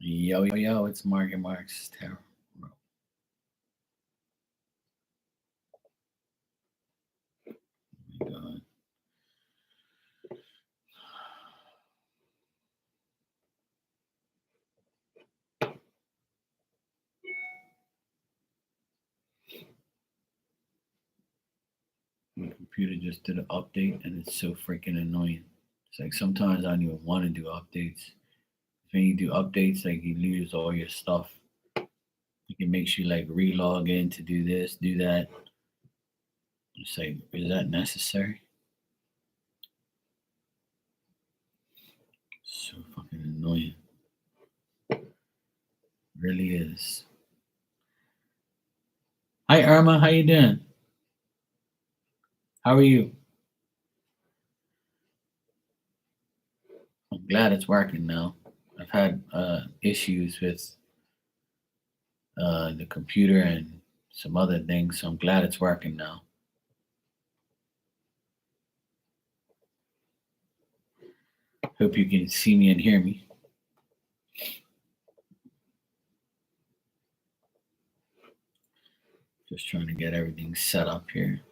Yo, yo, it's Market Marks Tarot. Oh my God. My computer just did an update and it's so freaking annoying. It's like sometimes I don't even want to do updates. When you do updates, like you lose all your stuff. It makes you like re-log in to do this, do that. It's like, is that necessary? So fucking annoying. Really is. Hi Irma, how you doing? How are you? I'm glad it's working now. I've had issues with the computer and some other things, so I'm glad it's working now. Hope you can see me and hear me. Just trying to get everything set up here.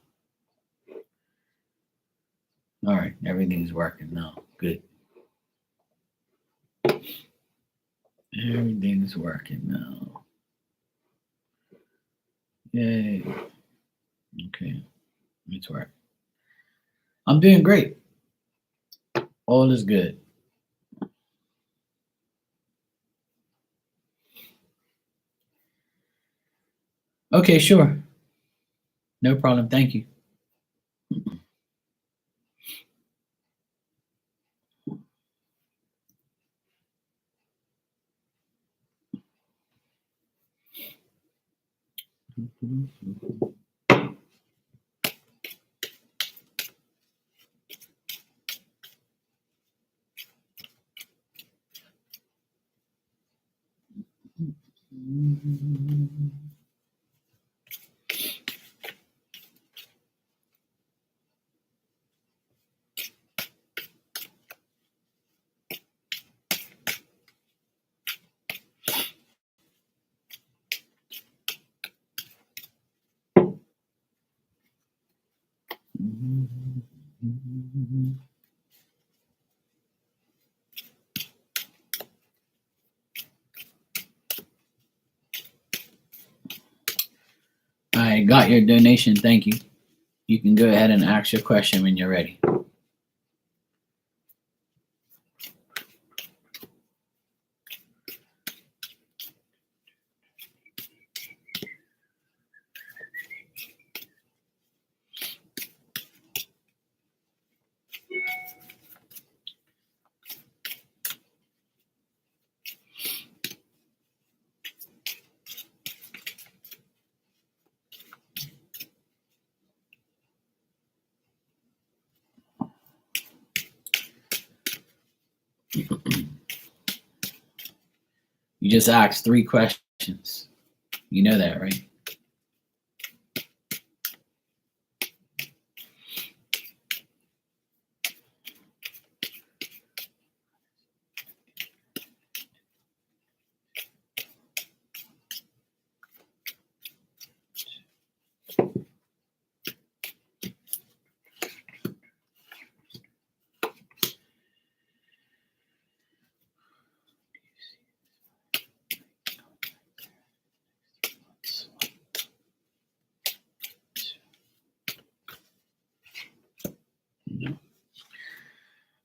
All right, everything's working now. Good. Everything's working now. Yay. Okay, it's working. I'm doing great. All is good. Okay, sure. No problem. Thank you. I got your donation. Thank you. You can go ahead and ask your question when you're ready. You just asked 3 questions. You know that, right?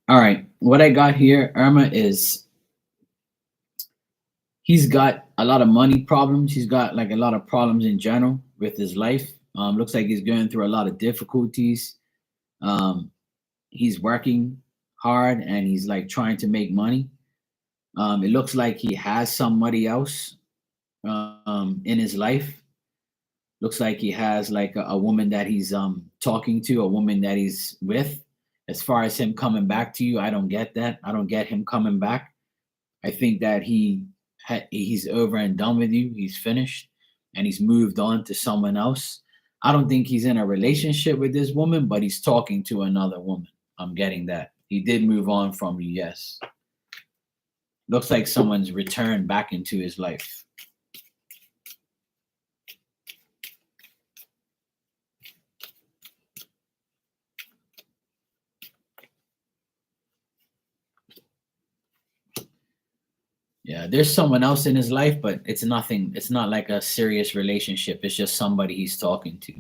All right. What I got here, Irma, is he's got a lot of money problems. He's got like a lot of problems in general with his life. Looks like he's going through a lot of difficulties. Um, he's working hard and he's like trying to make money. It looks like he has somebody else in his life. Looks like he has like a woman that he's talking to, a woman that he's with. As far as him coming back to you, I don't get that. I don't get him coming back. I think that he's over and done with you. He's finished and he's moved on to someone else. I don't think he's in a relationship with this woman, but he's talking to another woman. I'm getting that. He did move on from you, yes. Looks like someone's returned back into his life. Yeah, there's someone else in his life, but it's nothing. It's not like a serious relationship. It's just somebody he's talking to.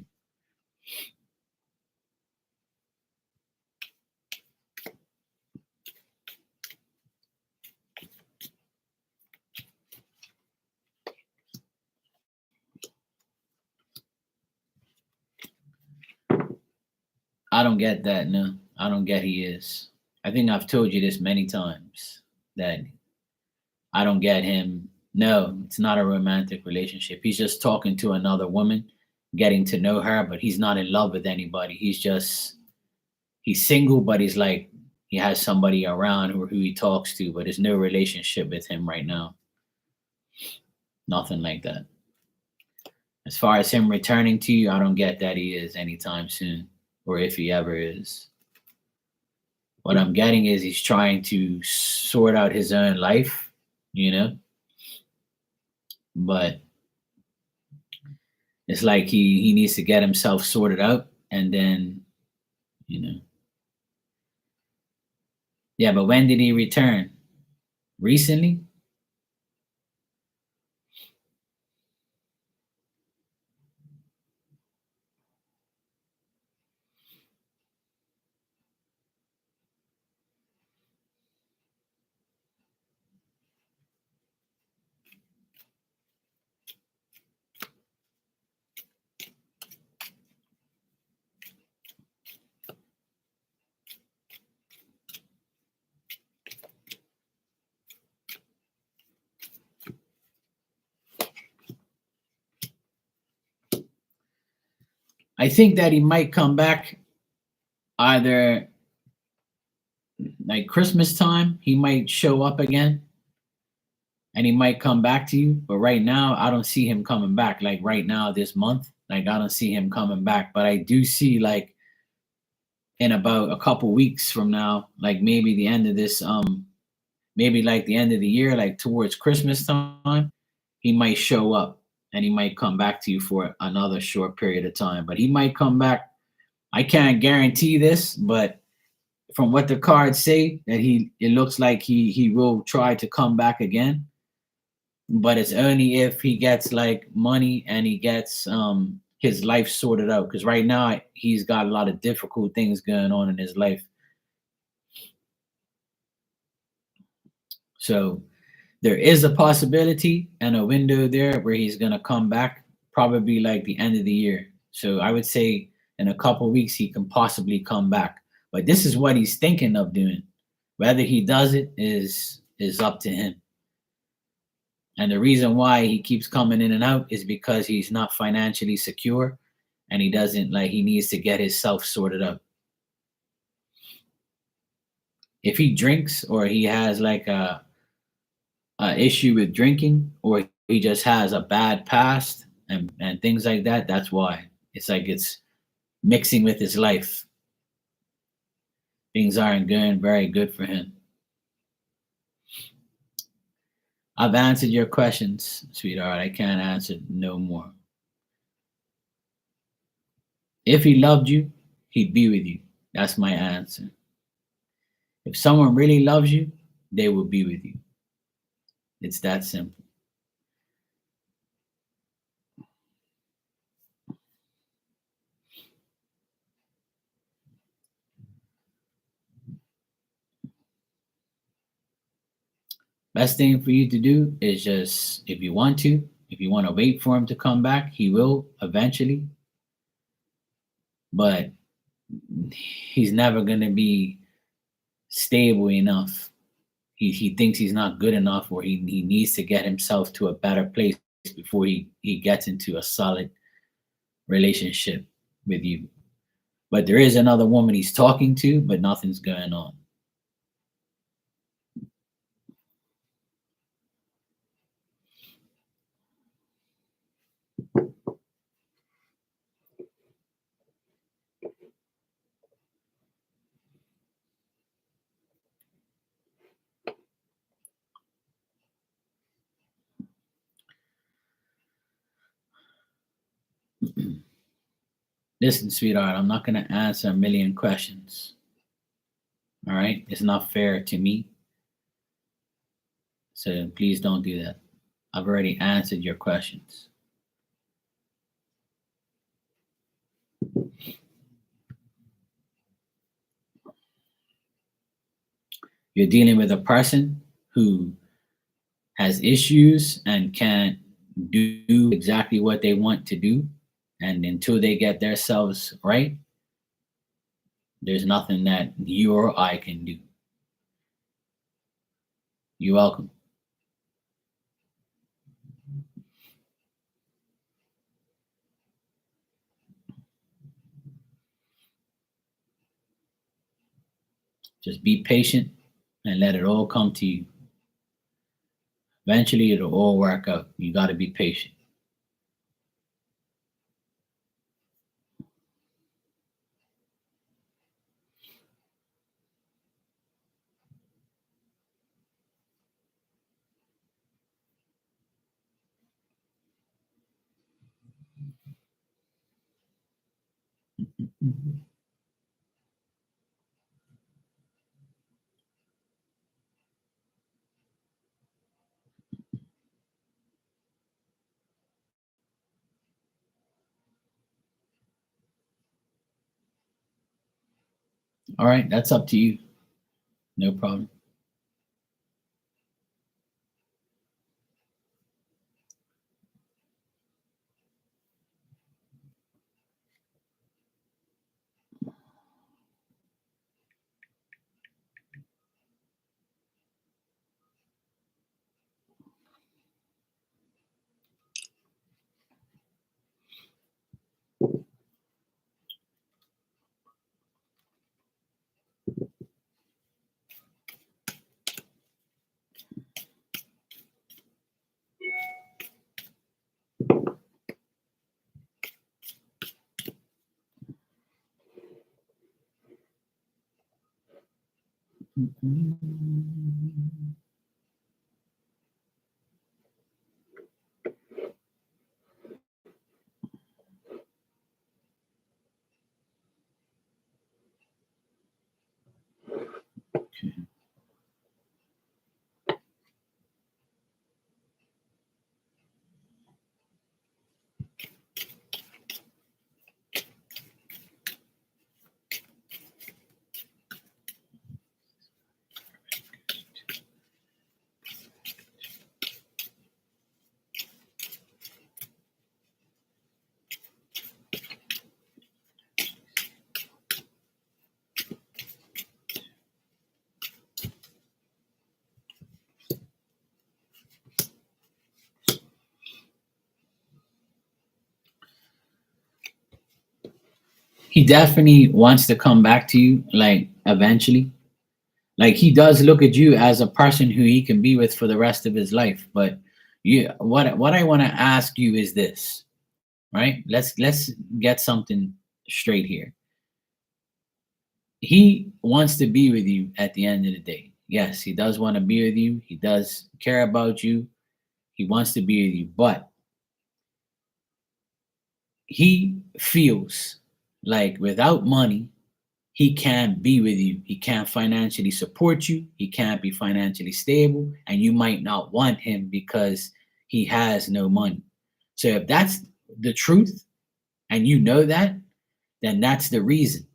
I don't get that. No, I don't get he is. I think I've told you this many times that I don't get him. No, it's not a romantic relationship. He's just talking to another woman, getting to know her, but he's not in love with anybody. He's single, but he's like he has somebody around who he talks to, but there's no relationship with him right now. Nothing like that. As far as him returning to you, I don't get that he is anytime soon, or if he ever is. What I'm getting is he's trying to sort out his own life, you know, but it's like he needs to get himself sorted out, and then, you know, yeah. But when did he return? Recently? I think that he might come back either like Christmas time. He might show up again, and he might come back to you. But right now, I don't see him coming back. Like right now, this month, like I don't see him coming back. But I do see like in about a couple weeks from now, like maybe the end of this, maybe like the end of the year, like towards Christmas time, he might show up and he might come back to you for another short period of time. But he might come back. I can't guarantee this, but from what the cards say, that it looks like he will try to come back again, but it's only if he gets like money and he gets his life sorted out, because right now he's got a lot of difficult things going on in his life. So there is a possibility and a window there where he's gonna come back, probably like the end of the year. So I would say in a couple weeks he can possibly come back. But this is what he's thinking of doing. Whether he does it is up to him. And the reason why he keeps coming in and out is because he's not financially secure, and he doesn't like he needs to get himself sorted out. If he drinks or he has like a issue with drinking, or he just has a bad past and things like that, that's why. It's like it's mixing with his life. Things aren't going very good for him. I've answered your questions, sweetheart. I can't answer no more. If he loved you, he'd be with you. That's my answer. If someone really loves you, they will be with you. It's that simple. Best thing for you to do is just, if you want to wait for him to come back, he will eventually, but he's never going to be stable enough. He thinks he's not good enough, or he needs to get himself to a better place before he gets into a solid relationship with you. But there is another woman he's talking to, but nothing's going on. Listen, sweetheart, I'm not going to answer a million questions. All right? It's not fair to me. So please don't do that. I've already answered your questions. You're dealing with a person who has issues and can't do exactly what they want to do. And until they get themselves right, there's nothing that you or I can do. You're welcome. Just be patient and let it all come to you. Eventually, it'll all work out. You got to be patient. All right, that's up to you. No problem. Okay. He definitely wants to come back to you, like eventually. Like he does look at you as a person who he can be with for the rest of his life. But what I want to ask you is this, right? Let's get something straight here. He wants to be with you at the end of the day. Yes, he does want to be with you. He does care about you. He wants to be with you, but he feels like without money, he can't be with you. He can't financially support you. He can't be financially stable. And you might not want him because he has no money. So if that's the truth and you know that, then that's the reason.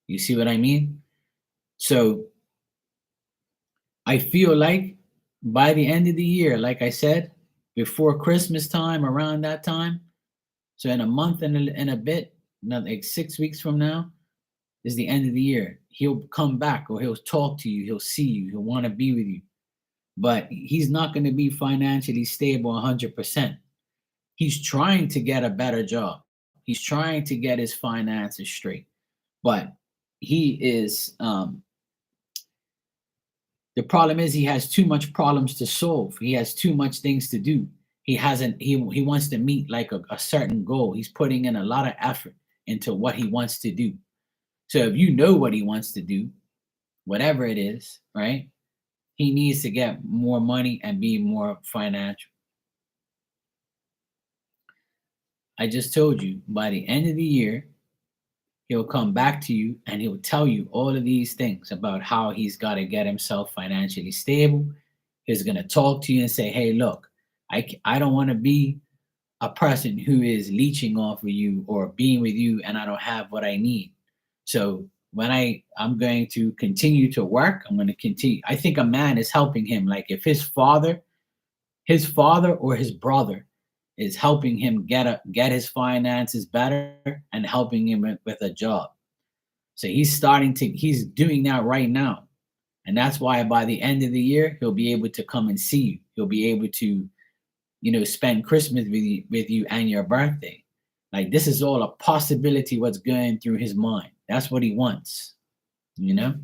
You see what I mean? So I feel like by the end of the year, like I said, before Christmas time, around that time, so in a month and a bit, not like 6 weeks from now, is the end of the year. He'll come back or he'll talk to you, he'll see you, he'll want to be with you. But he's not going to be financially stable 100%. He's trying to get a better job. He's trying to get his finances straight. But he is the problem is he has too much problems to solve. He has too much things to do. He wants to meet like a certain goal. He's putting in a lot of effort into what he wants to do. So if you know what he wants to do, whatever it is, right? He needs to get more money and be more financial. I just told you by the end of the year, he'll come back to you and he'll tell you all of these things about how he's got to get himself financially stable. He's going to talk to you and say, hey, look, I don't want to be a person who is leeching off of you or being with you and I don't have what I need. So when I'm going to continue to work, I'm going to continue. I think a man is helping him. Like if his father or his brother is helping him get his finances better and helping him with a job. So he's doing that right now. And that's why by the end of the year, he'll be able to come and see you. He'll be able to, spend Christmas with you and your birthday. Like this is all a possibility what's going through his mind. That's what he wants, you know?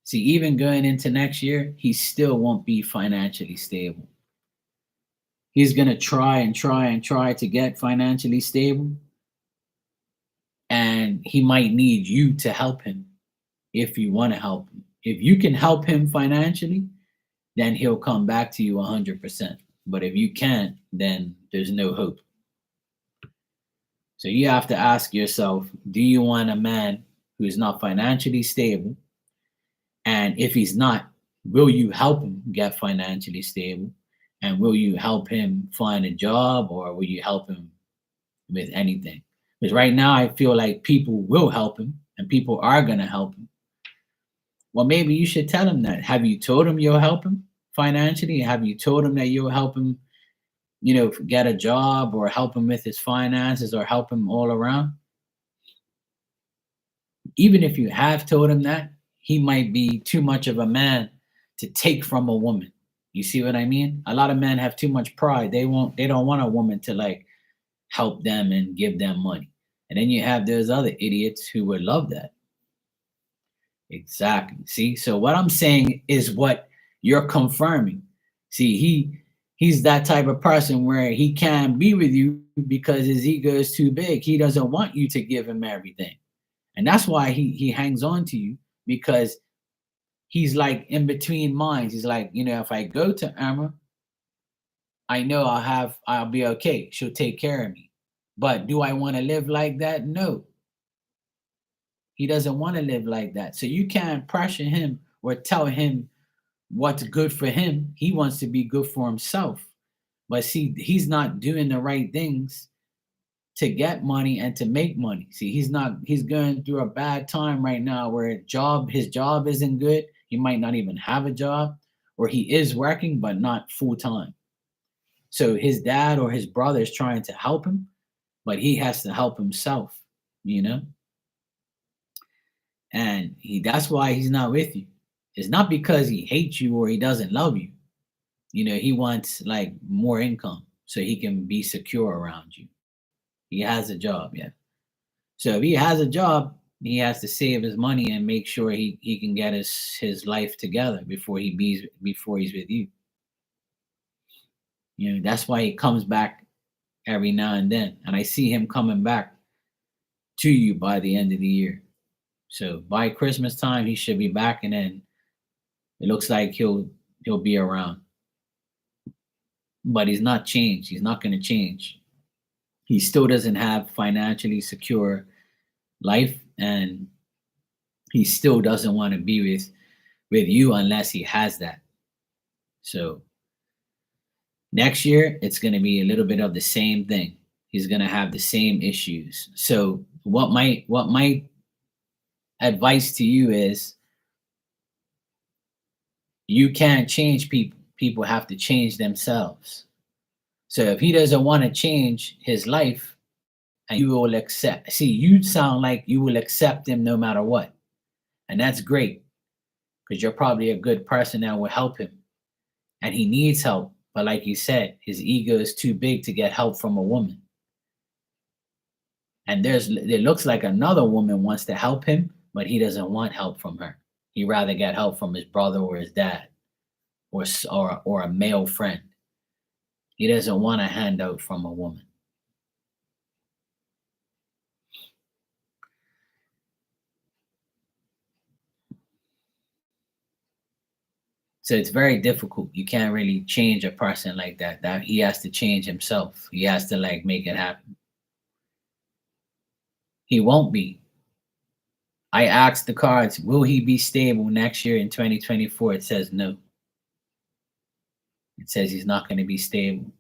See, even going into next year, he still won't be financially stable. He's going to try and try and try to get financially stable, and he might need you to help him if you want to help him. If you can help him financially, then he'll come back to you 100%. But if you can't, then there's no hope. So you have to ask yourself, do you want a man who is not financially stable? And if he's not, will you help him get financially stable? And will you help him find a job or will you help him with anything? Because right now I feel like people will help him and people are going to help him. Well, maybe you should tell him that. Have you told him you'll help him financially? Have you told him that you'll help him, get a job or help him with his finances or help him all around? Even if you have told him that, he might be too much of a man to take from a woman. You see what I mean? A lot of men have too much pride. They don't want a woman to like help them and give them money. And then you have those other idiots who would love that. Exactly. See? So what I'm saying is what you're confirming. See, he's that type of person where he can't be with you because his ego is too big. He doesn't want you to give him everything. And that's why he hangs on to you because he's like in between minds. He's like, if I go to Emma, I know I'll be okay. She'll take care of me. But do I want to live like that? No. He doesn't want to live like that. So you can't pressure him or tell him what's good for him. He wants to be good for himself. But see, he's not doing the right things to get money and to make money. See, he's going through a bad time right now where his job isn't good. He might not even have a job, or he is working but not full time. So his dad or his brother is trying to help him, but he has to help himself, you know? And that's why he's not with you. It's not because he hates you or he doesn't love you. He wants like more income so he can be secure around you. He has a job, yeah. So if he has a job, he has to save his money and make sure he can get his life together before he's with you. That's why he comes back every now and then. And I see him coming back to you by the end of the year. So by Christmas time he should be back, and then it looks like he'll be around. But he's not changed. He's not going to change. He still doesn't have financially secure life, and he still doesn't want to be with you unless he has that. So next year it's going to be a little bit of the same thing. He's going to have the same issues. So what my advice to you is, you can't change people. People have to change themselves. So if he doesn't want to change his life, and you will accept, see, you sound like you will accept him no matter what. And that's great because you're probably a good person that will help him. And he needs help. But like you said, his ego is too big to get help from a woman. And it looks like another woman wants to help him, but he doesn't want help from her. He'd rather get help from his brother or his dad or a male friend. He doesn't want a handout from a woman. So it's very difficult. You can't really change a person like that. That he has to change himself. He has to like make it happen. He won't be. I asked the cards, will he be stable next year in 2024? It says no. It says he's not going to be stable.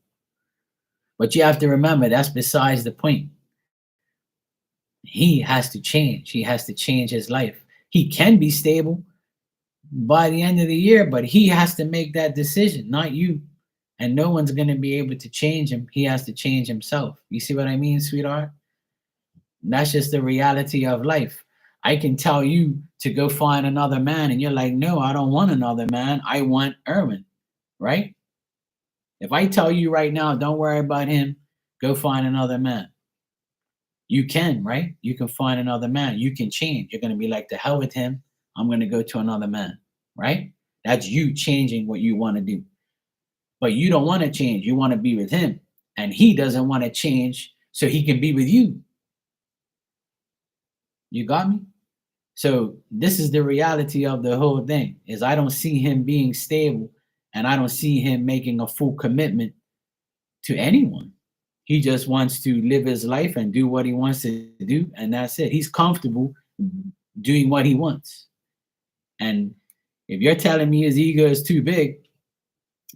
But you have to remember that's besides the point. He has to change. He has to change his life. He can be stable by the end of the year, but he has to make that decision, not you. And no one's going to be able to change him. He has to change himself. You see what I mean, sweetheart? That's just the reality of life. I can tell you to go find another man, and you're like, no, I don't want another man. I want Erwin, right? If I tell you right now, don't worry about him, go find another man. You can, right? You can find another man. You can change. You're going to be like, the hell with him. I'm going to go to another man, right? That's you changing what you want to do. But you don't want to change. You want to be with him. And he doesn't want to change so he can be with you. You got me? So this is the reality of the whole thing is I don't see him being stable and I don't see him making a full commitment to anyone. He just wants to live his life and do what he wants to do. And that's it. He's comfortable doing what he wants. And if you're telling me his ego is too big,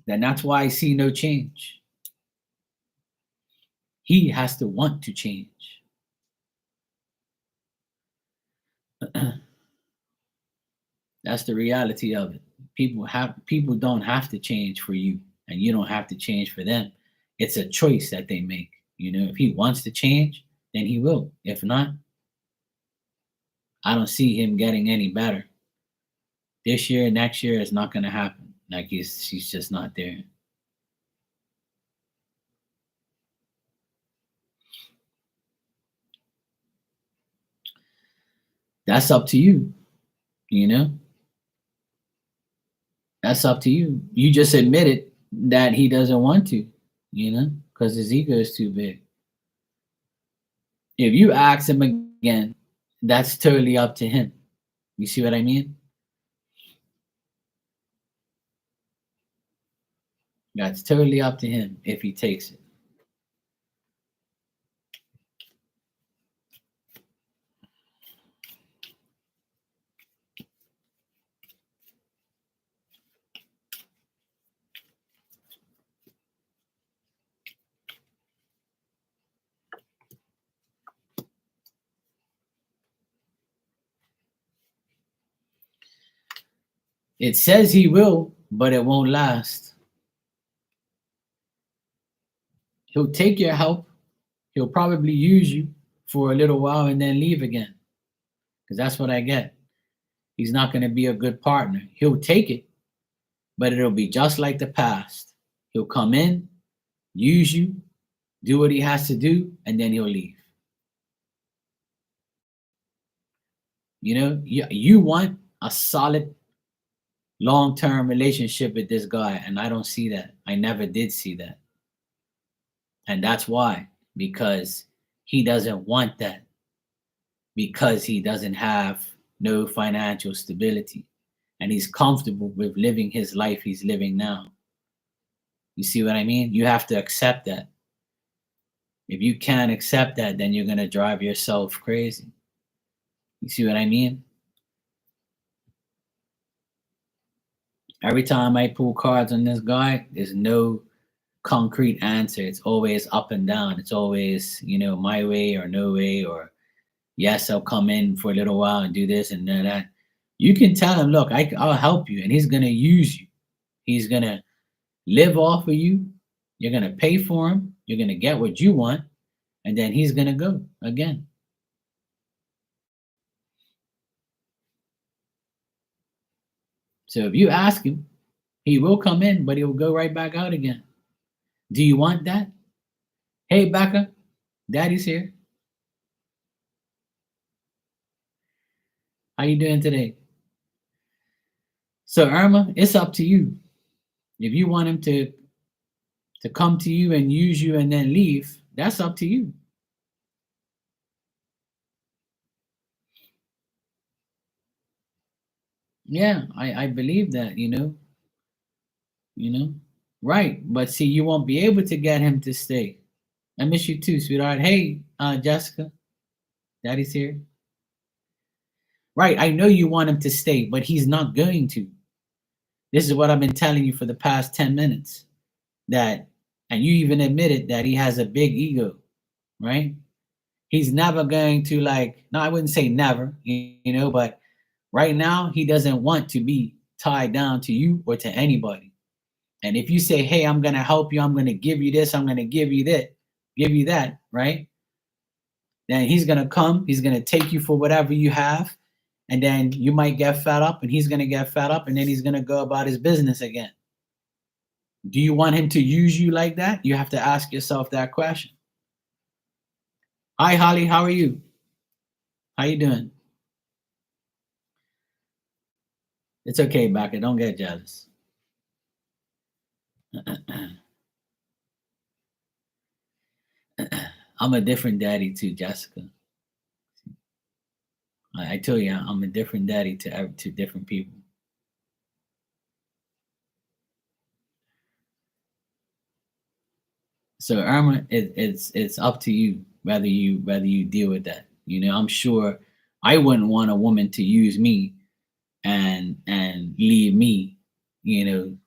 then that's why I see no change. He has to want to change. That's the reality of it. People don't have to change for you, and you don't have to change for them. It's a choice that they make. You know, if he wants to change, then he will. If not, I don't see him getting any better. This year, next year, it's not going to happen. Like she's just not there. That's up to you. You know, that's up to you. You just admitted that he doesn't want to. You know, because his ego is too big. If you ask him again, that's totally up to him. You see what I mean? That's totally up to him if he takes it. It says he will, but it won't last. He'll take your help. He'll probably use you for a little while and then leave again. Because that's what I get. He's not going to be a good partner. He'll take it, but it'll be just like the past. He'll come in, use you, do what he has to do, and then he'll leave. You know, you want a solid long-term relationship with this guy, and I don't see that. I never did see that. And that's why, because he doesn't want that, because he doesn't have no financial stability and he's comfortable with living his life he's living now. You see what I mean? You have to accept that. If you can't accept that, then you're going to drive yourself crazy. You see what I mean? Every time I pull cards on this guy, there's no concrete answer. It's always up and down. It's always, you know, my way or no way, or yes, I'll come in for a little while and do this and then that. You can tell him, look, I'll help you, and he's going to use you. He's going to live off of you. You're going to pay for him. You're going to get what you want, and then he's going to go again. So if you ask him, he will come in, but he'll go right back out again. Do you want that? Hey, Becca, Daddy's here. How you doing today? So Irma, it's up to you. If you want him to come to you and use you and then leave, that's up to you. Yeah, I believe that, you know. you know? Right. But see, you won't be able to get him to stay. I miss you too, sweetheart. Hey, Jessica, daddy's here. Right. I know you want him to stay, but he's not going to. This is what I've been telling you for the past 10 minutes. That, and you even admitted that he has a big ego, right? He's never going to, like, no, I wouldn't say never, you know, but right now he doesn't want to be tied down to you or to anybody. And if you say, hey, I'm going to help you, I'm going to give you this, I'm going to give you that, right? Then he's going to come, he's going to take you for whatever you have. And then you might get fed up and he's going to get fed up and then he's going to go about his business again. Do you want him to use you like that? You have to ask yourself that question. Hi, Holly. How are you? How you doing? It's okay, Becca. Don't get jealous. I'm a different daddy too, Jessica. I tell you, I'm a different daddy to different people. So Irma, it's up to you whether you deal with that. You know, I'm sure I wouldn't want a woman to use me and leave me, you know,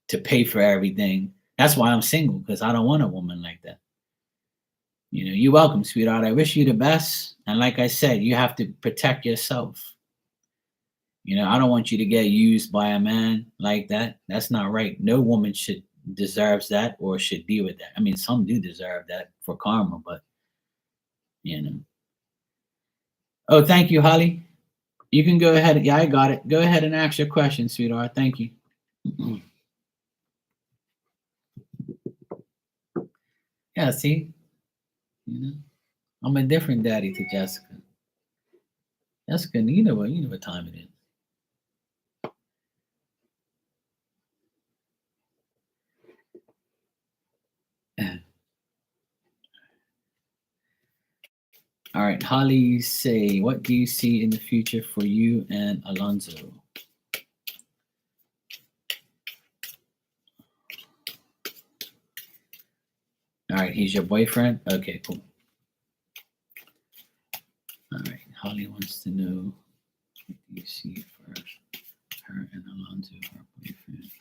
to pay for everything. That's why I'm single, because I don't want a woman like that. You know, you're welcome, sweetheart. I wish you the best. And like I said, you have to protect yourself. You know, I don't want you to get used by a man like that. That's not right. No woman should deserves that or should deal with that. I mean, some do deserve that for karma, but you know. Oh, thank you, Holly. You can go ahead. Yeah, I got it. Go ahead and ask your question, sweetheart. Thank you. Yeah, see, you know, I'm a different daddy to Jessica. Jessica, you know what time it is. All right, Holly, say, what do you see in the future for you and Alonzo? All right, he's your boyfriend? Okay, cool. All right, Holly wants to know, what do you see for her and Alonzo, her boyfriend?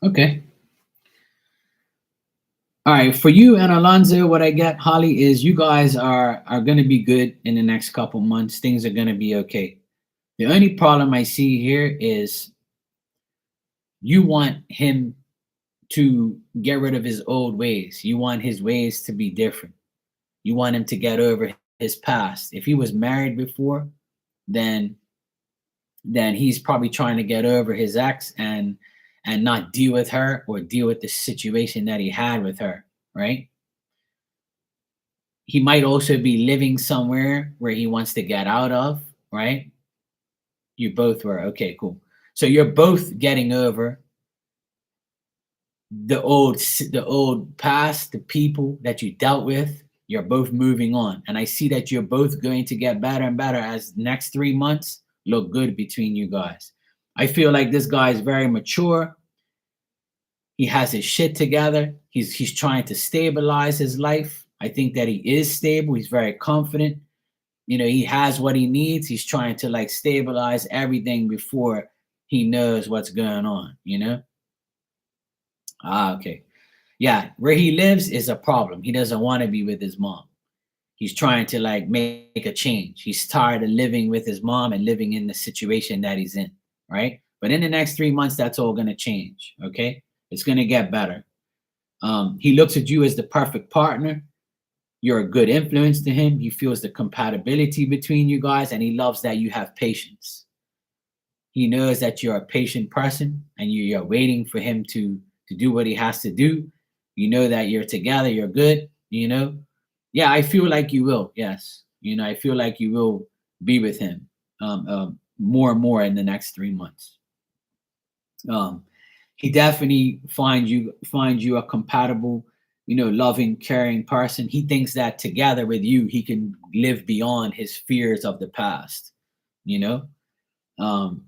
Okay. All right, for you and Alonzo, what I get, Holly, is you guys are going to be good in the next couple months. Things are going to be okay. The only problem I see here is you want him to get rid of his old ways. You want his ways to be different. You want him to get over his past. If he was married before, then he's probably trying to get over his ex and not deal with her or deal with the situation that he had with her, right? He might also be living somewhere where he wants to get out of, right? You both were okay, cool. So you're both getting over the old past, the people that you dealt with. You're both moving on, and I see that you're both going to get better and better as next 3 months look good between you guys. I feel like this guy is very mature. He has his shit together. He's trying to stabilize his life. I think that he is stable. He's very confident. You know, he has what he needs. He's trying to like stabilize everything before he knows what's going on, you know? Ah, okay. Yeah, where he lives is a problem. He doesn't want to be with his mom. He's trying to like make a change. He's tired of living with his mom and living in the situation that he's in, right? But in the next 3 months, that's all going to change, okay? It's going to get better. He looks at you as the perfect partner. You're a good influence to him. He feels the compatibility between you guys, and he loves that you have patience. He knows that you're a patient person, and you're waiting for him to do what he has to do. You know that you're together. You're good. You know, yeah. I feel like you will. Yes, you know, I feel like you will be with him more and more in the next 3 months. Um, He definitely finds you a compatible, loving, caring person. He thinks that together with you, he can live beyond his fears of the past. You know, um,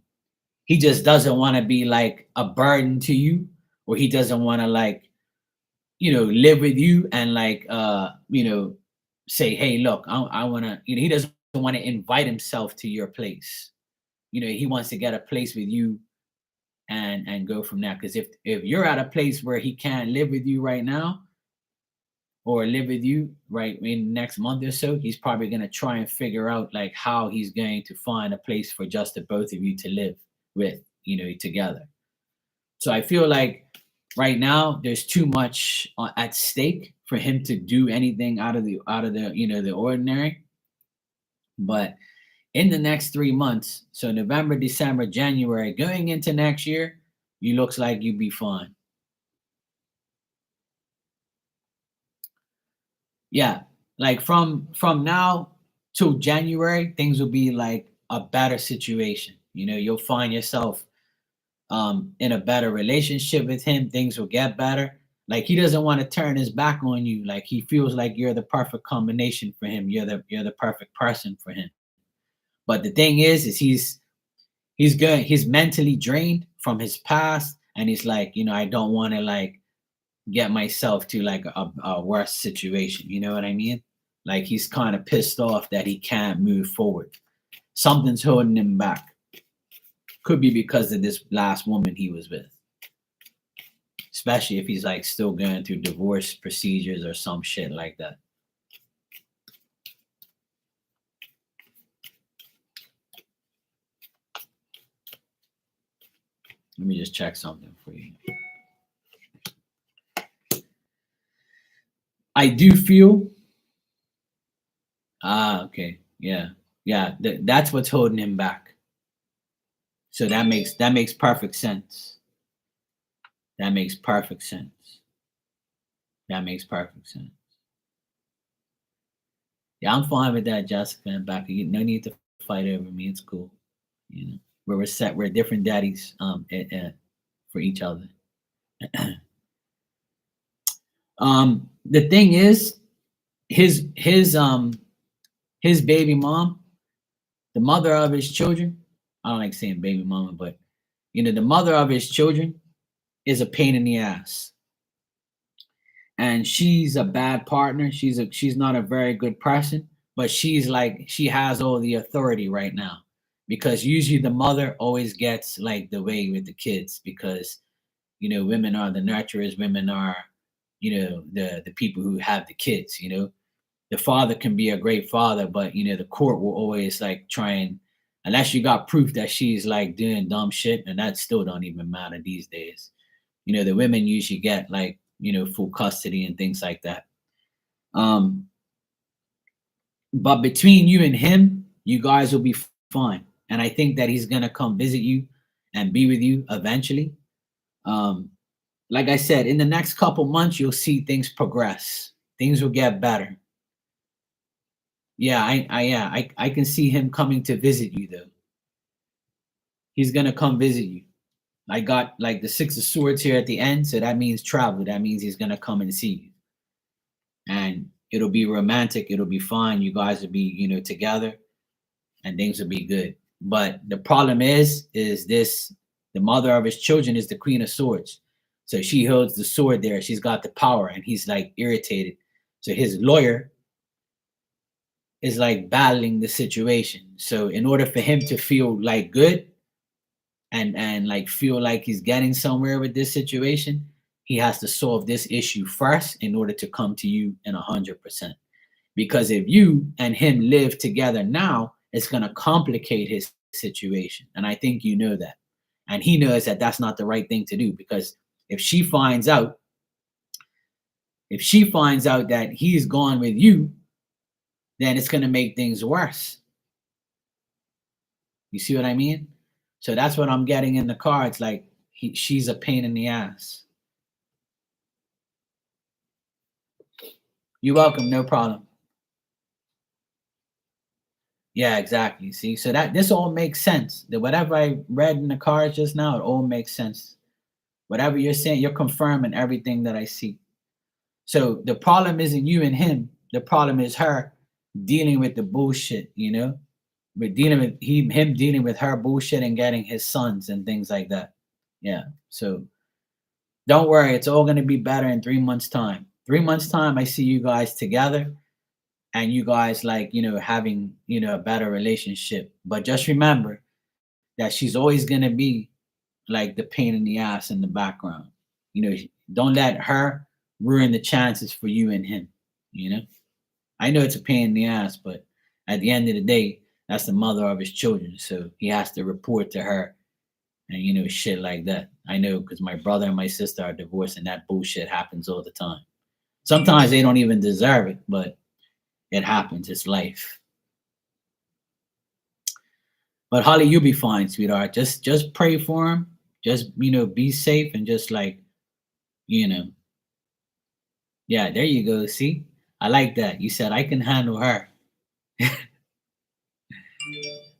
he just doesn't want to be like a burden to you, or he doesn't want to like live with you and like say, hey, look, I want to. He doesn't want to invite himself to your place. He wants to get a place with you and go from there. Because if you're at a place where he can't live with you right now, or live with you right in the next month or so, he's probably going to try and figure out like how he's going to find a place for just the both of you to live with, together. So I feel like right now there's too much at stake for him to do anything out of the the ordinary. But in the next 3 months, so November, December, January, going into next year, you looks like you be fine. Yeah, like from now to January, things will be like a better situation. You'll find yourself in a better relationship with him. Things will get better. Like he doesn't want to turn his back on you. Like he feels like you're the perfect combination for him. You're the perfect person for him. But the thing is he's good. He's mentally drained from his past, and he's like, I don't want to like get myself to like a worse situation. You know what I mean? Like he's kind of pissed off that he can't move forward. Something's holding him back. Could be because of this last woman he was with. Especially if he's like still going through divorce procedures or some shit like that. Let me just check something for you. I do feel. Okay. Yeah. Yeah. That's what's holding him back. So that makes perfect sense. That makes perfect sense. That makes perfect sense. Yeah, I'm fine with that, Jessica and Becca. No need to fight over me. It's cool. We're set. We're different daddies. For each other. The thing is, his baby mom, the mother of his children. I don't like saying baby mama, but the mother of his children is a pain in the ass, and she's a bad partner. She's not a very good person, but she has all the authority right now, because usually the mother always gets like the way with the kids, because women are the nurturers. Women are the people who have the kids. The father can be a great father, but the court will always like try and, unless you got proof that she's like doing dumb shit, and that still don't even matter these days. The women usually get like full custody and things like that. Um, but between you and him, you guys will be fine, and I think that he's gonna come visit you and be with you eventually. Um, like I said, in the next couple months, you'll see things progress. Things will get better. Yeah, I can see him coming to visit you though. He's gonna come visit you. I got like the Six of Swords here at the end, so that means travel. That means he's gonna come and see you, and it'll be romantic. It'll be fine. You guys will be, together, and things will be good. But the problem is this: the mother of his children is the Queen of Swords, so she holds the sword there. She's got the power, and he's like irritated. So his lawyer is like battling the situation. So in order for him to feel like good and like feel like he's getting somewhere with this situation, he has to solve this issue first in order to come to you in 100%. Because if you and him live together now, it's going to complicate his situation, and I think you know that, and he knows that that's not the right thing to do, because if she finds out that he's gone with you, then it's going to make things worse. You see what I mean? So that's what I'm getting in the cards. Like she's a pain in the ass. You're welcome. No problem. Yeah, exactly. See, so that this all makes sense. That whatever I read in the cards just now, it all makes sense. Whatever you're saying, you're confirming everything that I see. So the problem isn't you and him. The problem is her dealing with the bullshit, you know? With dealing with him dealing with her bullshit and getting his sons and things like that. Yeah. So don't worry, it's all gonna be better in 3 months' time. 3 months' time, I see you guys together and you guys like, having, a better relationship. But just remember that she's always gonna be like the pain in the ass in the background. You know, don't let her ruin the chances for you and him. You know, I know it's a pain in the ass, but at the end of the day, that's the mother of his children. So he has to report to her and, shit like that. I know because my brother and my sister are divorced and that bullshit happens all the time. Sometimes they don't even deserve it, but it happens. It's life. But Holly, you'll be fine, sweetheart. Just pray for him. Just be safe and just like, you know, yeah, there you go. See? I like that. You said I can handle her.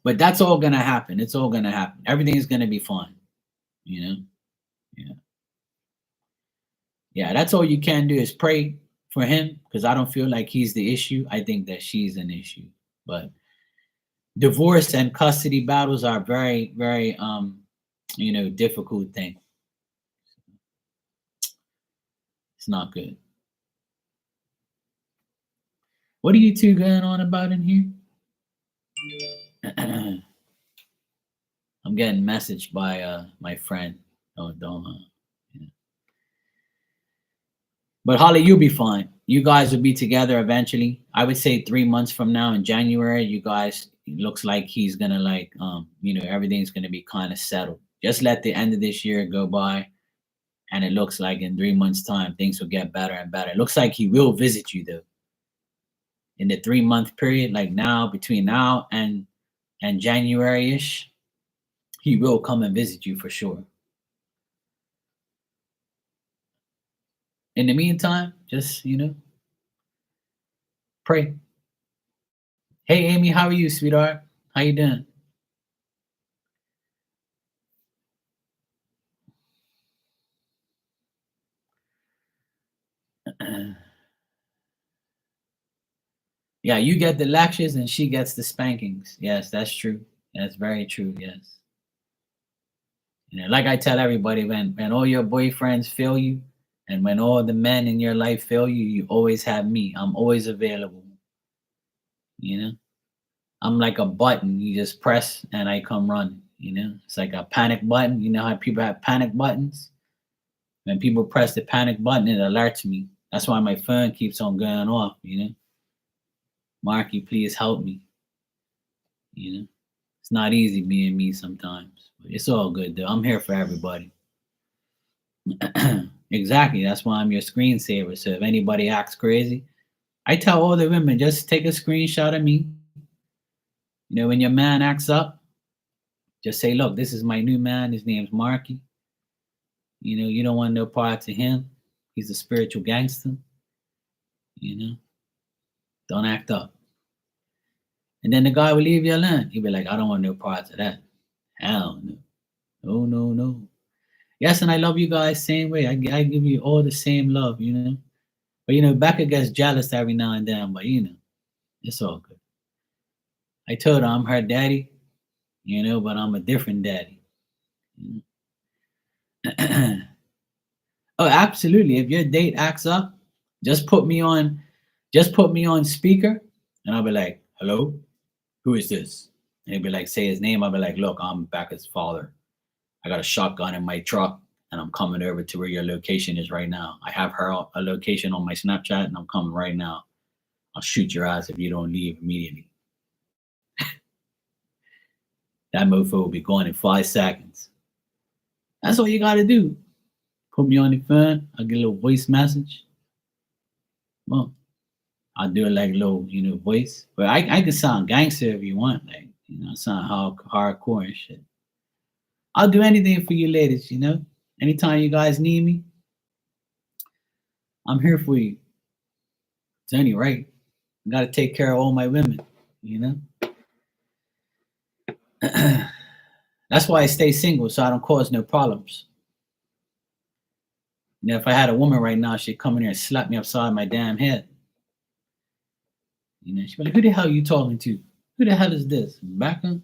But that's all gonna happen. It's all gonna happen. Everything's gonna be fine. You know? Yeah. Yeah, that's all you can do is pray for him because I don't feel like he's the issue. I think that she's an issue. But divorce and custody battles are very, very difficult thing. It's not good. What are you two going on about in here? I'm getting messaged by my friend. Don't yeah. But Holly, you'll be fine. You guys will be together eventually. I would say 3 months from now in January, you guys looks like he's gonna like everything's gonna be kind of settled. Just let the end of this year go by, and it looks like in 3 months' time things will get better and better. It looks like he will visit you though in the 3 month period, like now between now and January ish, he will come and visit you for sure. In the meantime, just pray. Hey Amy, how are you, sweetheart? How you doing? Yeah, you get the lectures and she gets the spankings. Yes, that's true. That's very true. Yes. Like I tell everybody, when all your boyfriends fail you, and when all the men in your life fail you, you always have me. I'm always available. You know, I'm like a button. You just press and I come running. It's like a panic button. You know how people have panic buttons? When people press the panic button, it alerts me. That's why my phone keeps on going off. Marky, please help me. It's not easy being me sometimes, but it's all good though. I'm here for everybody. Exactly. That's why I'm your screensaver. So if anybody acts crazy, I tell all the women just take a screenshot of me. When your man acts up, just say, look, this is my new man. His name's Marky. You don't want no part to him. He's a spiritual gangster. Don't act up. And then the guy will leave you alone. He'll be like, I don't want no parts of that. Hell no. No, no, no. Yes, and I love you guys same way. I give you all the same love. But Becca gets jealous every now and then, but it's all good. I told her I'm her daddy, but I'm a different daddy. Oh, absolutely. If your date acts up, just put me on speaker and I'll be like, hello, who is this? And he'll be like, say his name. I'll be like, look, I'm Becca's father. I got a shotgun in my truck and I'm coming over to where your location is right now. I have a location on my Snapchat and I'm coming right now. I'll shoot your ass if you don't leave immediately. That mofo will be gone in 5 seconds. That's all you got to do. Put me on the phone. I'll get a little voice message. Well, I'll do it like a little, voice. But I can sound gangster if you want. Like, sound hardcore and shit. I'll do anything for you ladies, Anytime you guys need me, I'm here for you. It's only right. I got to take care of all my women, That's why I stay single, so I don't cause no problems. You know, if I had a woman right now, she'd come in here and slap me upside my damn head. You know, she'd be like, who the hell are you talking to? Who the hell is this? Becca?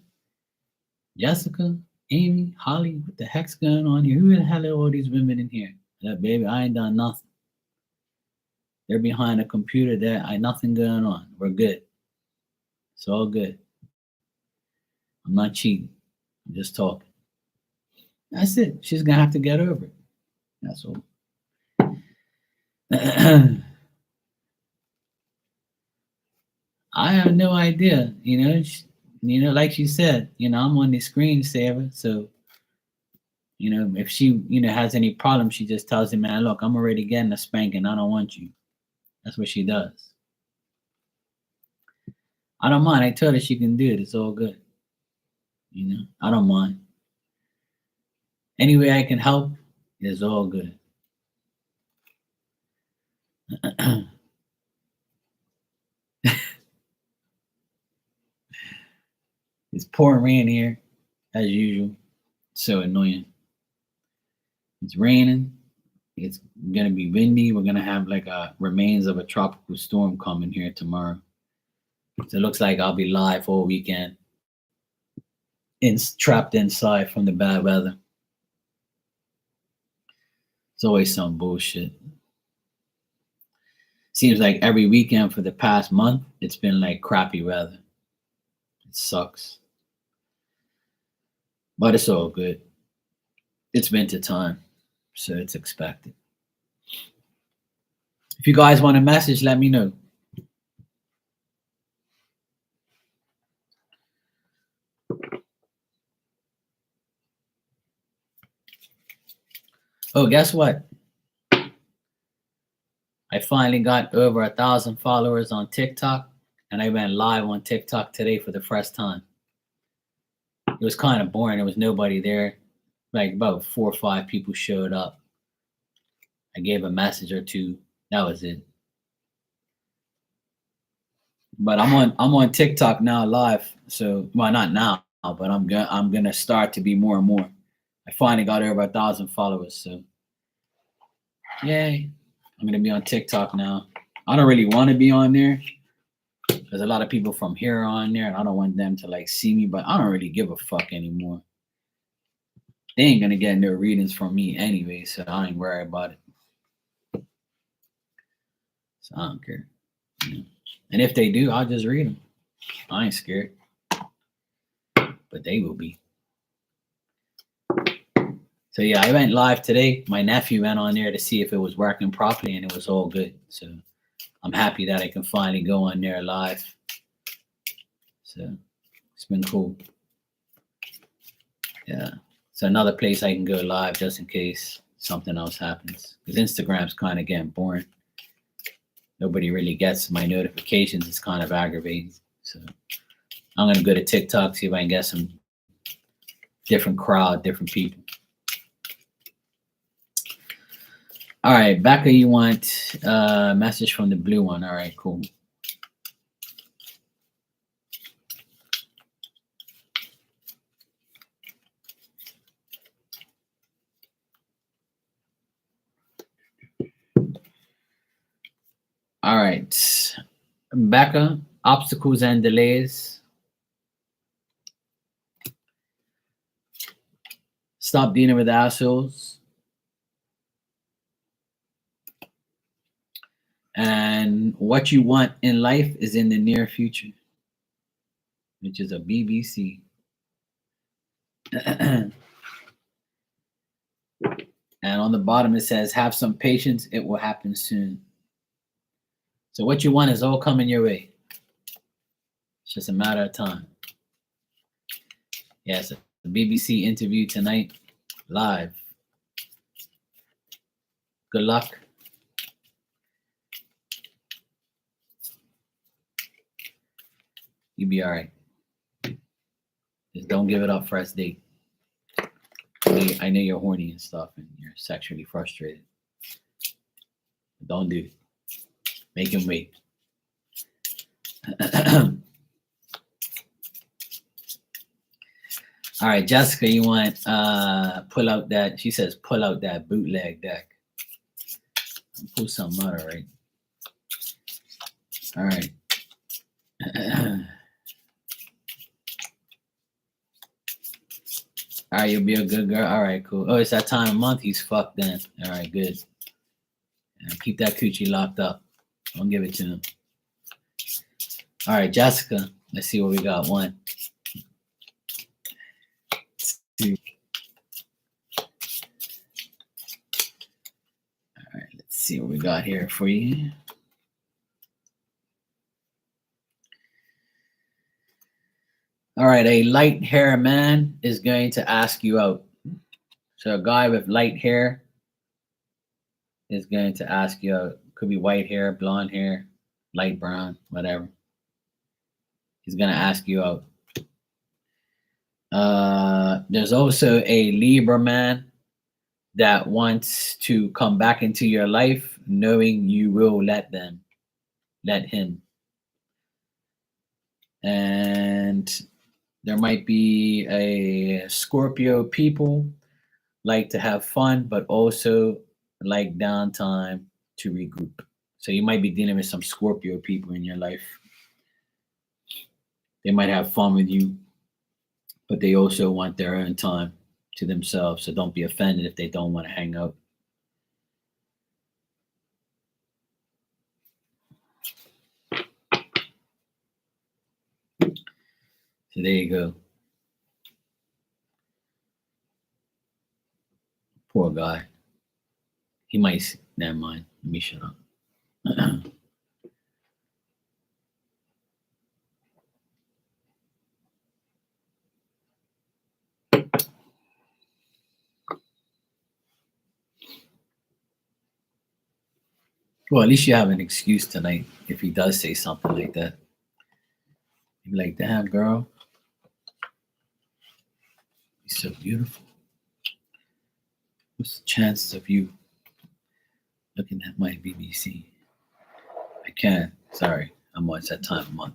Jessica? Amy? Holly? What the heck's going on here? Who the hell are all these women in here? Like, baby, I ain't done nothing. They're behind a computer. There ain't nothing going on. We're good. It's all good. I'm not cheating. I'm just talking. That's it. She's gonna have to get over it. That's all. I have no idea. Like she said, I'm on the screensaver. So, if she, has any problem, she just tells him, man, look, I'm already getting a spanking. I don't want you. That's what she does. I don't mind. I told her she can do it. It's all good. I don't mind. Any way I can help is all good. It's pouring rain here, as usual. So annoying. It's raining. It's gonna be windy. We're gonna have like a remains of a tropical storm coming here tomorrow. So it looks like I'll be live all weekend, trapped inside from the bad weather. It's always some bullshit. Seems like every weekend for the past month, it's been like crappy weather. It sucks. But it's all good. It's winter time, so it's expected. If you guys want a message, let me know. Oh, guess what? I finally got over 1,000 followers on TikTok, and I went live on TikTok today for the first time. It was kind of boring. There was nobody there. Like about 4 or 5 people showed up. I gave a message or two. That was it. But I'm on TikTok now live. So, well, not now, but I'm gonna start to be more and more. I finally got over 1,000 followers. So, yay! I'm gonna be on TikTok now. I don't really want to be on there. There's a lot of people from here on there, and I don't want them to like see me. But I don't really give a fuck anymore. They ain't gonna get no readings from me anyway, so I ain't worried about it. So I don't care. And if they do, I'll just read them. I ain't scared. But they will be. So yeah, I went live today. My nephew went on there to see if it was working properly, and it was all good. So I'm happy that I can finally go on there live. So it's been cool. Yeah. It's another place I can go live just in case something else happens. Because Instagram's kind of getting boring. Nobody really gets my notifications. It's kind of aggravating. So I'm going to go to TikTok, see if I can get some different crowd, different people. All right, Becca, you want a message from the blue one. All right, cool. All right, Becca, obstacles and delays. Stop dealing with assholes. And what you want in life is in the near future, which is a BBC. And on the bottom it says, have some patience, it will happen soon. So what you want is all coming your way. It's just a matter of time. Yes, the BBC interview tonight, live. Good luck. You'll be all right. Just don't give it up first date. I know you're horny and stuff and you're sexually frustrated. But don't do it. Make him wait. All right, Jessica, you want pull out that, she says pull out that bootleg deck. Pull something out, all right. All right. All right, you'll be a good girl. All right, cool. Oh, it's that time of month. He's fucked then. All right, good. Keep that coochie locked up. Don't give it to him. All right, Jessica. Let's see what we got. 1, 2. All right, let's see what we got here for you. All right, a light hair man is going to ask you out. So a guy with light hair is going to ask you out. Could be white hair, blonde hair, light brown, whatever. He's going to ask you out. There's also a Libra man that wants to come back into your life knowing you will let him. And there might be a Scorpio people like to have fun, but also like downtime to regroup. So you might be dealing with some Scorpio people in your life. They might have fun with you, but they also want their own time to themselves. So don't be offended if they don't want to hang out. So there you go. Poor guy. He might. Never mind. Let me shut up. Well, at least you have an excuse tonight if he does say something like that. You'd be like, damn, girl. You're so beautiful. What's the chances of you looking at my BBC? I can't. Sorry. I'm on that time of month.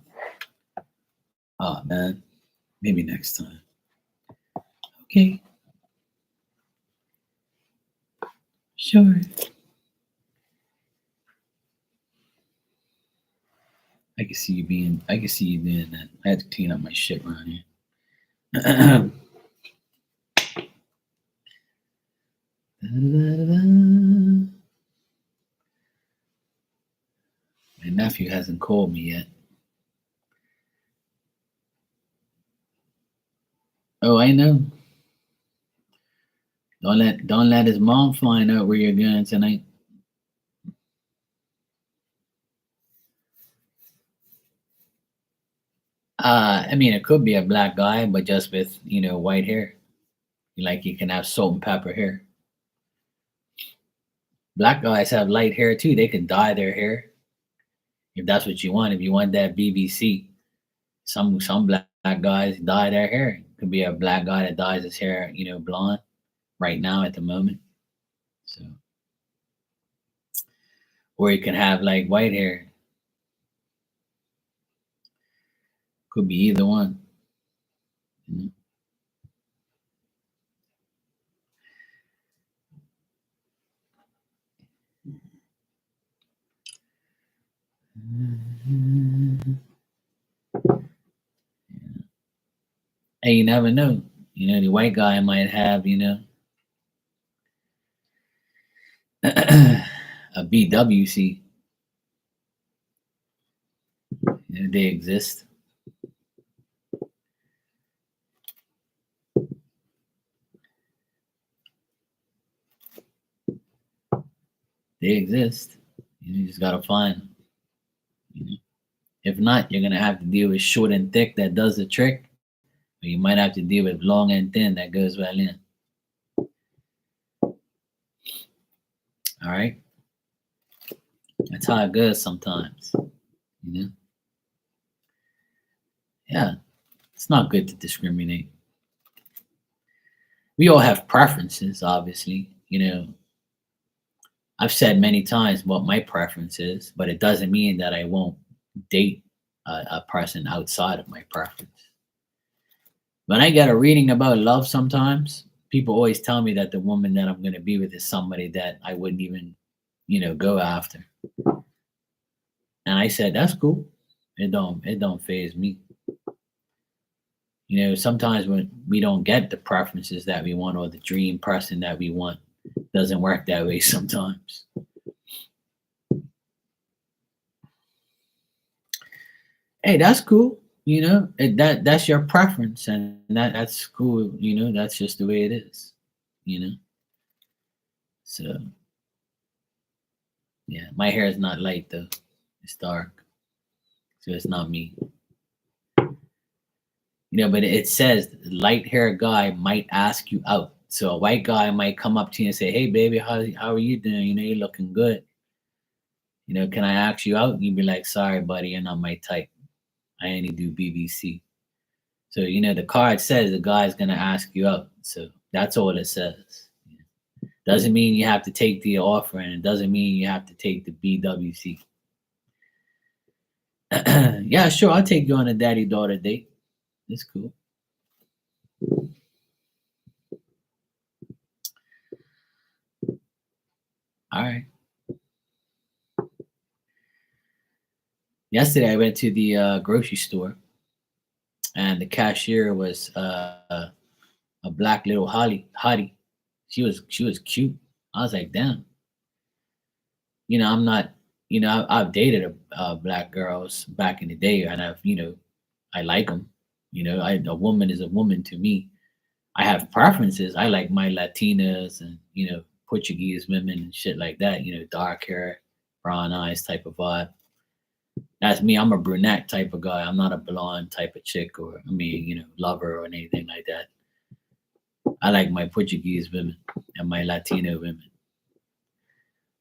Ah, man. Maybe next time. Okay. Sure. I can see you doing that. I had to clean up my shit around here. My nephew hasn't called me yet. Oh, I know. Don't let his mom find out where you're going tonight. I mean, it could be a black guy, but just with white hair. Like you can have salt and pepper hair. Black guys have light hair too. They can dye their hair if that's what you want. If you want that BBC, some black guys dye their hair. It could be a black guy that dyes his hair, blonde right now at the moment. So, or you can have like white hair. Could be either one. Hey, you never know. The white guy might have, a BWC. They exist. They exist. You just gotta find them. If not, you're gonna have to deal with short and thick that does the trick, or you might have to deal with long and thin that goes well in. All right, that's how it goes sometimes. Yeah, it's not good to discriminate. We all have preferences, obviously. I've said many times what my preference is, but it doesn't mean that I won't date a person outside of my preference. When I get a reading about love, sometimes people always tell me that the woman that I'm going to be with is somebody that I wouldn't even go after. And I said, that's cool. It don't phase me. Sometimes when we don't get the preferences that we want or the dream person that we want, doesn't work that way sometimes. Hey, that's cool. That's your preference, and that's cool. That's just the way it is. You know. So yeah, my hair is not light though; it's dark, so it's not me. But it says light hair guy might ask you out. So a white guy might come up to you and say, "Hey, baby, how are you doing? You're looking good. Can I ask you out?" And you'd be like, "Sorry, buddy, you're not my type. I only do BBC." So the card says the guy's gonna ask you out. So that's all it says. Doesn't mean you have to take the offer, and it doesn't mean you have to take the BWC. Yeah, sure, I'll take you on a daddy daughter date. It's cool. All right. Yesterday I went to the grocery store, and the cashier was a black little hottie. She was cute. I was like, damn. I'm not. I've dated black girls back in the day, and I like them. A woman is a woman to me. I have preferences. I like my Latinas and Portuguese women and shit like that. Dark hair, brown eyes type of vibe. That's me. I'm a brunette type of guy. I'm not a blonde type of chick, or lover or anything like that. I like my Portuguese women and my Latino women.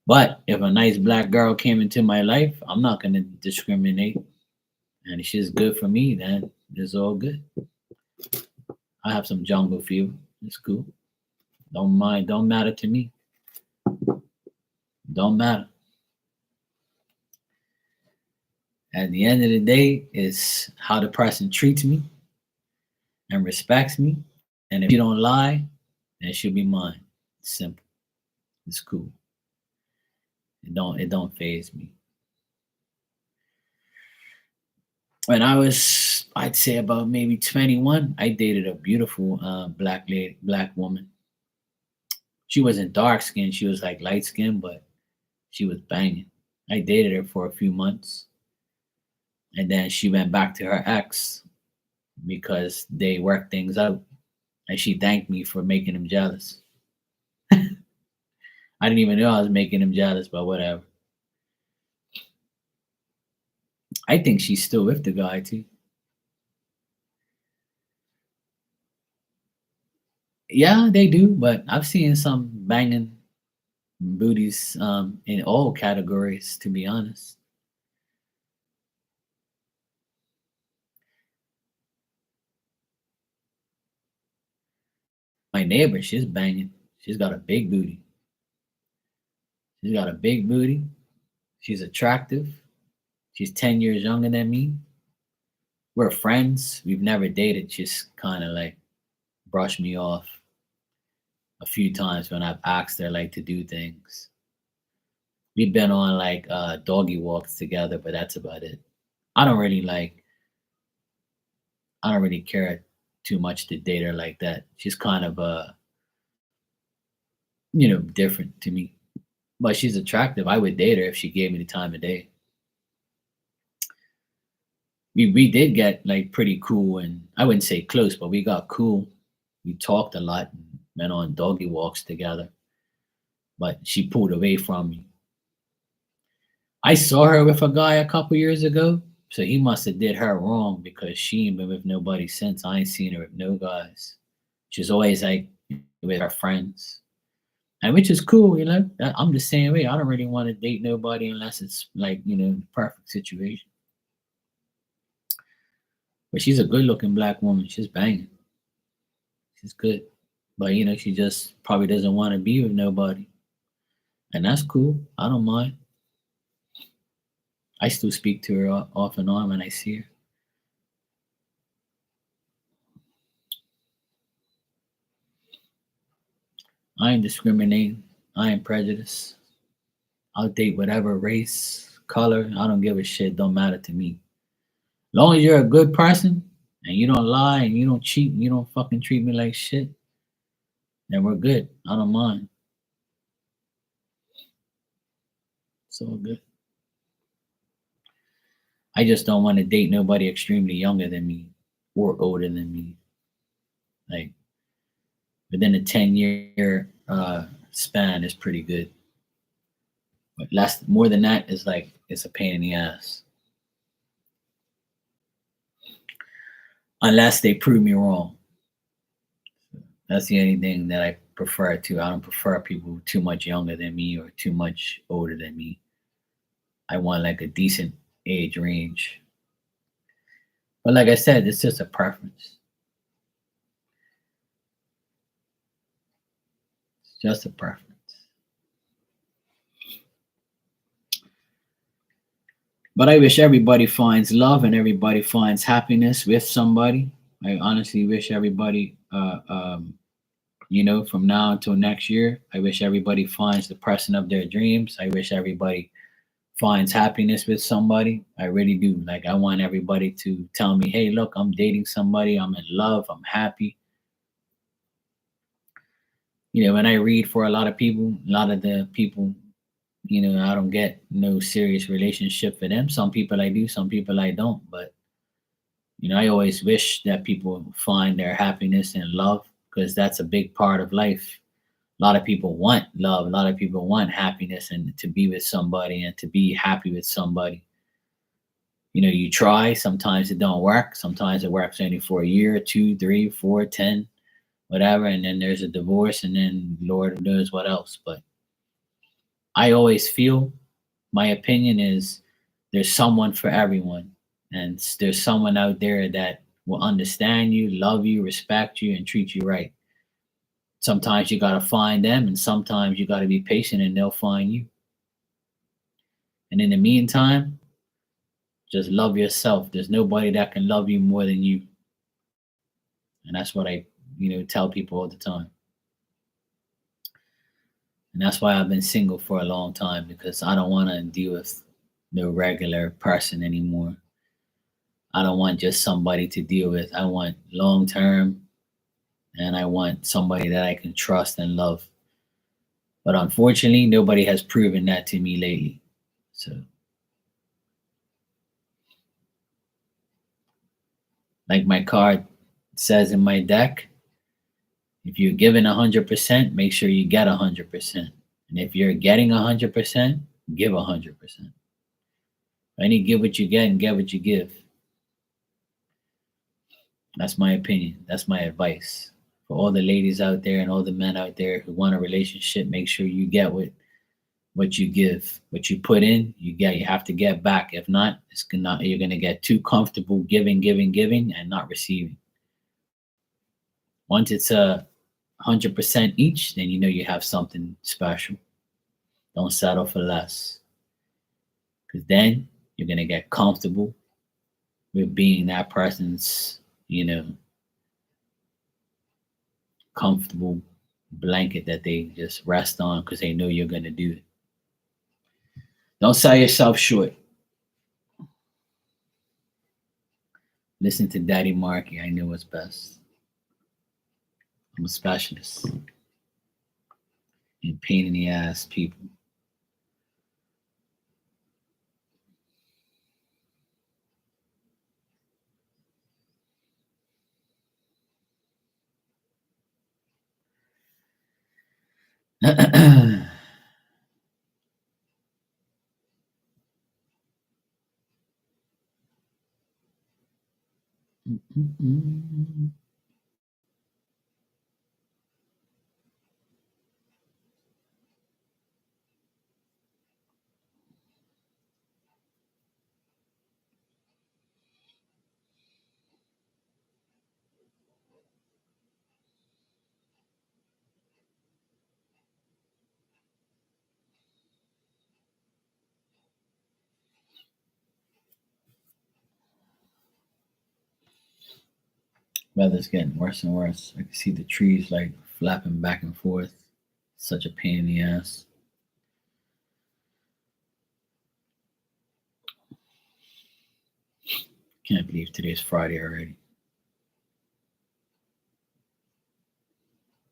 But if a nice black girl came into my life, I'm not gonna discriminate. And if she's good for me, then it's all good. I have some jungle fever. It's cool. Don't mind. Don't matter to me. Don't matter. At the end of the day, it's how the person treats me and respects me. And if you don't lie, then she'll be mine. It's simple. It's cool. It don't phase me. When I was, I'd say about maybe 21, I dated a beautiful black woman. She wasn't dark skinned, she was like light skinned, but she was banging. I dated her for a few months, and then she went back to her ex because they worked things out, and she thanked me for making him jealous. I didn't even know I was making him jealous, but whatever. I think she's still with the guy too. Yeah, they do, but I've seen some banging booties in all categories, to be honest. My neighbor, she's banging. She's got a big booty. She's got a big booty. She's attractive. She's 10 years younger than me. We're friends. We've never dated. She's kind of like brushed me off a few times when I've asked her like to do things. We've been on like doggy walks together, but that's about it. I don't really like I don't really care too much to date her like that. She's kind of different to me. But she's attractive. I would date her if she gave me the time of day. We did get like pretty cool, and I wouldn't say close, but we got cool. We talked a lot and went on doggy walks together. But she pulled away from me. I saw her with a guy a couple years ago, so he must have did her wrong because she ain't been with nobody since. I ain't seen her with no guys. She's always like with her friends, and which is cool. I'm the same way. I don't really want to date nobody unless it's like the perfect situation. But she's a good-looking black woman. She's banging. She's good, but she just probably doesn't want to be with nobody, and that's cool. I don't mind. I still speak to her off and on when I see her. I ain't discriminating. I ain't prejudiced. I'll date whatever race, color. I don't give a shit. Don't matter to me. Long as you're a good person and you don't lie and you don't cheat and you don't fucking treat me like shit, then we're good. I don't mind. It's all good. I just don't want to date nobody extremely younger than me or older than me. Like within a 10-year span is pretty good. But less more than that is like it's a pain in the ass. Unless they prove me wrong. That's the only thing that I prefer to. I don't prefer people too much younger than me or too much older than me. I want like a decent age range. But like I said, it's just a preference. It's just a preference. But I wish everybody finds love and everybody finds happiness with somebody. I honestly wish everybody, from now until next year, I wish everybody finds the person of their dreams. I wish everybody finds happiness with somebody. I really do. Like, I want everybody to tell me, hey, look, I'm dating somebody, I'm in love, I'm happy. When I read for a lot of people, a lot of the people, I don't get no serious relationship for them. Some people I do, some people I don't. But, I always wish that people find their happiness in love because that's a big part of life. A lot of people want love. A lot of people want happiness and to be with somebody and to be happy with somebody. You try, sometimes it don't work. Sometimes it works only for a year, 2, 3, 4, 10, whatever. And then there's a divorce and then Lord knows what else. But I always feel my opinion is there's someone for everyone. And there's someone out there that will understand you, love you, respect you, and treat you right. Sometimes you got to find them, and sometimes you got to be patient and they'll find you. And in the meantime, just love yourself. There's nobody that can love you more than you. And that's what I, tell people all the time. And that's why I've been single for a long time because I don't want to deal with no regular person anymore. I don't want just somebody to deal with. I want long term and I want somebody that I can trust and love. But unfortunately, nobody has proven that to me lately. So, like my card says in my deck, if you're giving 100%, make sure you get 100%. And if you're getting 100%, give 100%. Only give what you get and get what you give. That's my opinion. That's my advice. For all the ladies out there and all the men out there who want a relationship, make sure you get what you give. What you put in, you get. You have to get back. If not, you're gonna get too comfortable giving, and not receiving. Once it's 100% each, then you have something special. Don't settle for less. Because then you're gonna get comfortable with being that person's, comfortable blanket that they just rest on because they know you're gonna do it. Don't sell yourself short. Listen to Daddy Marky. I know what's best. I'm a specialist in pain in the ass people. Weather's getting worse and worse. I can see the trees like flapping back and forth. Such a pain in the ass. Can't believe today's Friday already.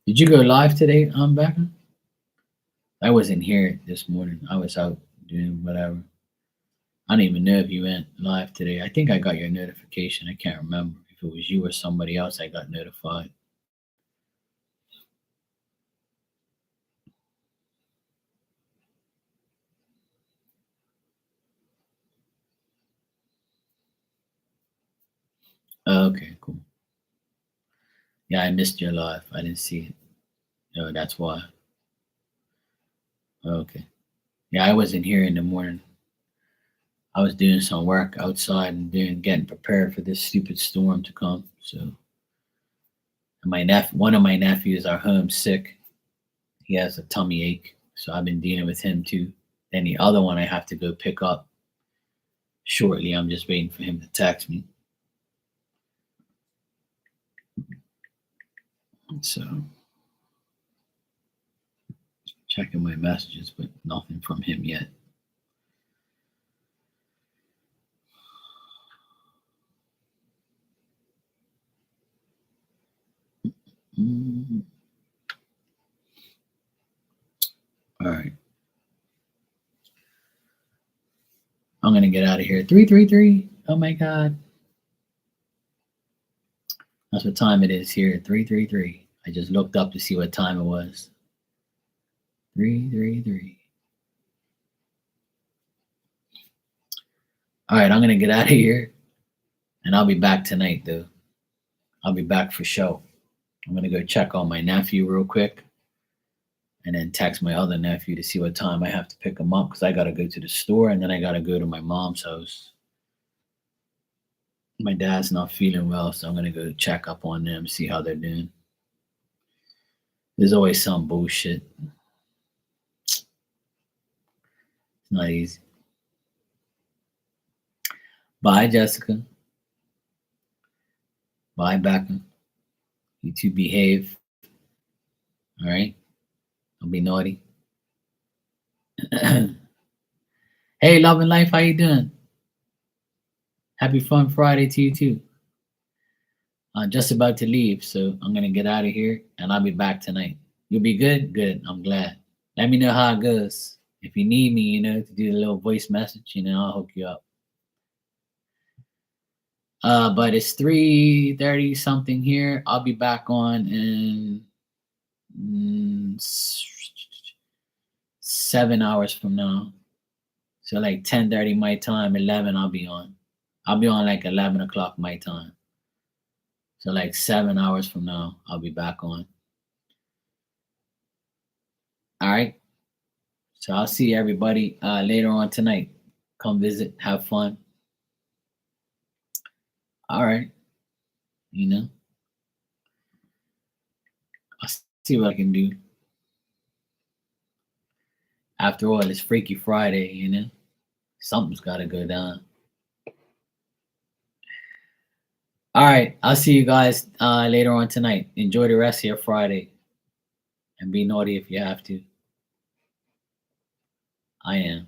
Did you go live today, Becca? I wasn't here this morning. I was out doing whatever. I don't even know if you went live today. I think I got your notification. I can't remember if it was you or somebody else. I got notified. Oh, okay, cool. Yeah, I missed your live. I didn't see it. No, that's why. Okay. Yeah, I wasn't here in the morning. I was doing some work outside and getting prepared for this stupid storm to come. So one of my nephews are home sick. He has a tummy ache, so I've been dealing with him too. Then the other one I have to go pick up shortly. I'm just waiting for him to text me. So checking my messages, but nothing from him yet. Mm. All right. I'm gonna get out of here. 333. Oh my god. That's what time it is here. 333. I just looked up to see what time it was. 333. All right, I'm gonna get out of here, and I'll be back tonight, though. I'll be back for show. I'm gonna go check on my nephew real quick, and then text my other nephew to see what time I have to pick him up because I gotta go to the store, and then I gotta go to my mom's house. My dad's not feeling well, so I'm gonna go check up on them, see how they're doing. There's always some bullshit. It's not easy. Bye, Jessica. Bye, Becca. You two behave. All right? Don't be naughty. Hey, Love and Life, how you doing? Happy Fun Friday to you too. I'm just about to leave, so I'm gonna get out of here, and I'll be back tonight. You'll be good? Good. I'm glad. Let me know how it goes. If you need me, to do a little voice message, I'll hook you up. But it's 3:30 something here. I'll be back on in 7 hours from now. So like 10:30 my time, 11 I'll be on. I'll be on like 11 o'clock my time. So like 7 hours from now, I'll be back on. All right. So I'll see everybody later on tonight. Come visit, have fun. All right. I'll see what I can do. After all, it's Freaky Friday, Something's got to go down. All right. I'll see you guys later on tonight. Enjoy the rest of your Friday. And be naughty if you have to. I am.